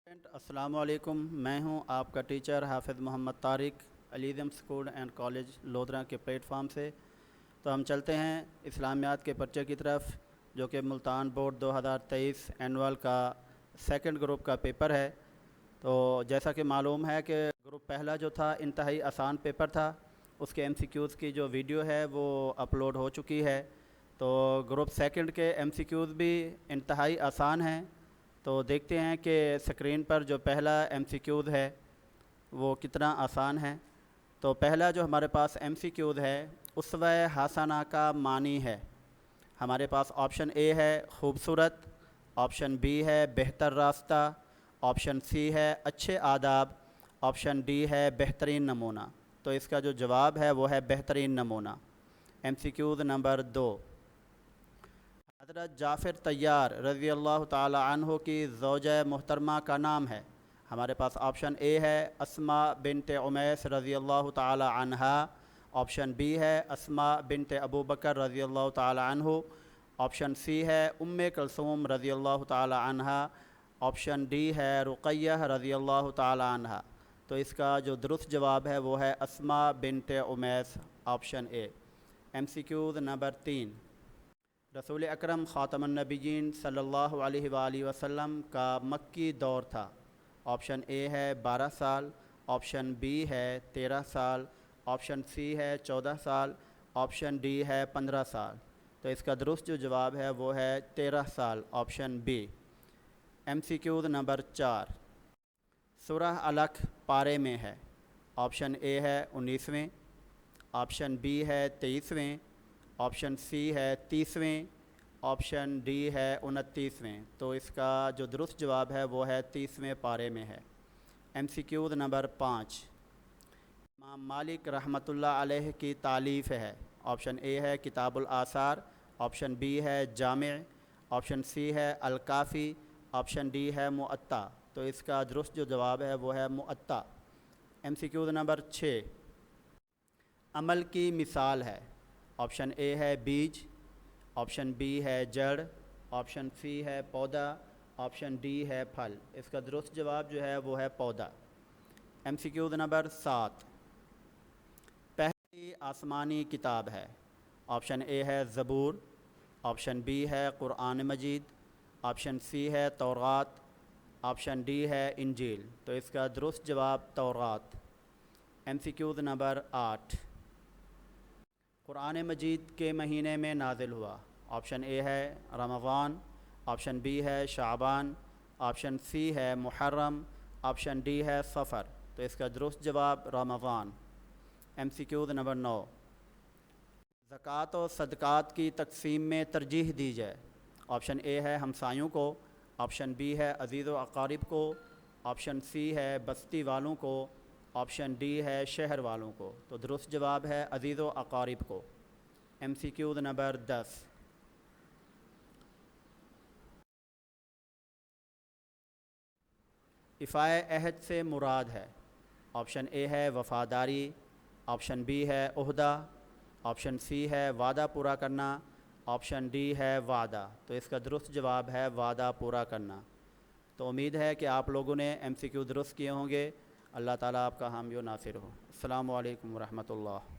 السلام علیکم، میں ہوں آپ کا ٹیچر حافظ محمد طارق، علیزم اسکول اینڈ کالج لودھرا کے پلیٹ فارم سے۔ تو ہم چلتے ہیں اسلامیات کے پرچے کی طرف، جو کہ ملتان بورڈ 2023 اینول کا سیکنڈ گروپ کا پیپر ہے۔ تو جیسا کہ معلوم ہے کہ گروپ پہلا جو تھا انتہائی آسان پیپر تھا، اس کے MCQs کی جو ویڈیو ہے وہ اپلوڈ ہو چکی ہے۔ تو گروپ سیکنڈ کے MCQs بھی انتہائی آسان ہیں۔ تو دیکھتے ہیں کہ اسکرین پر جو پہلا MCQs ہے وہ کتنا آسان ہے۔ تو پہلا جو ہمارے پاس MCQs ہے، اسوہ حسنہ کا معنی ہے۔ ہمارے پاس آپشن A ہے خوبصورت، آپشن B ہے بہتر راستہ، آپشن C ہے اچھے آداب، آپشن D ہے بہترین نمونہ۔ تو اس کا جو جواب ہے وہ ہے بہترین نمونہ۔ MCQs نمبر 2، حضرت جعفر طیار رضی اللہ تعالی عنہ کی زوجہ محترمہ کا نام ہے۔ ہمارے پاس آپشن A ہے اسماء بنت عمیس رضی اللہ تعالی عنہا، آپشن B ہے اسماء بنت ابو بکر رضی اللہ تعالی عنہ، آپشن C ہے کلثوم رضی اللہ تعالی عنہا، آپشن D ہے رقیہ رضی اللہ تعالی عنہا۔ تو اس کا جو درست جواب ہے وہ ہے اسماء بنت Umais, option A۔ MCQs number 3، رسول اکرم خاتم النبیین صلی اللہ علیہ وآلہ وسلم کا مکی دور تھا۔ آپشن A ہے 12 سال، آپشن B ہے 13 سال، آپشن C ہے 14 سال، آپشن D ہے 15 سال۔ تو اس کا درست جو جواب ہے وہ ہے 13 سال، آپشن B۔ MCQs نمبر 4، سورہ علق پارے میں ہے۔ آپشن A ہے 19ویں، آپشن B ہے 23ویں، آپشن C ہے 30ویں، آپشن D ہے 29ویں۔ تو اس کا جو درست جواب ہے وہ ہے 30ویں پارے میں ہے۔ MCQs نمبر 5، امام مالک رحمۃ اللہ علیہ کی تالیف ہے۔ آپشن A ہے کتاب الآثار، آپشن B ہے جامع، آپشن C ہے الکافی، آپشن D ہے موطا۔ تو اس کا درست جو جواب ہے وہ ہے موطا۔ MCQs نمبر 6، عمل کی مثال ہے۔ آپشن A ہے بیج، آپشن B ہے جڑ، آپشن C ہے پودا، آپشن D ہے پھل۔ اس کا درست جواب جو ہے وہ ہے پودا۔ MCQs نمبر 7، پہلی آسمانی کتاب ہے۔ آپشن A ہے زبور، آپشن B ہے قرآن مجید، آپشن C ہے تورات، آپشن D ہے انجیل۔ تو اس کا درست جواب تورات۔ MCQs نمبر 8، قرآن مجید کے مہینے میں نازل ہوا۔ آپشن A ہے رمضان، آپشن B ہے شعبان، آپشن C ہے محرم، آپشن D ہے صفر۔ تو اس کا درست جواب رمضان۔ MCQs نمبر 9، زکوٰۃ و صدقات کی تقسیم میں ترجیح دی جائے۔ آپشن A ہے ہمسایوں کو، آپشن B ہے عزیز و اقارب کو، آپشن C ہے بستی والوں کو، آپشن D ہے شہر والوں کو۔ تو درست جواب ہے عزیز و اقارب کو۔ MCQs نمبر 10، ایفائے عہد سے مراد ہے۔ آپشن A ہے وفاداری، آپشن B ہے عہدہ، آپشن C ہے وعدہ پورا کرنا، آپشن D ہے وعدہ۔ تو اس کا درست جواب ہے وعدہ پورا کرنا۔ تو امید ہے کہ آپ لوگوں نے MCQ درست کیے ہوں گے۔ اللہ تعالیٰ آپ کا حامی و ناصر ہو۔ السلام علیکم ورحمۃ اللہ۔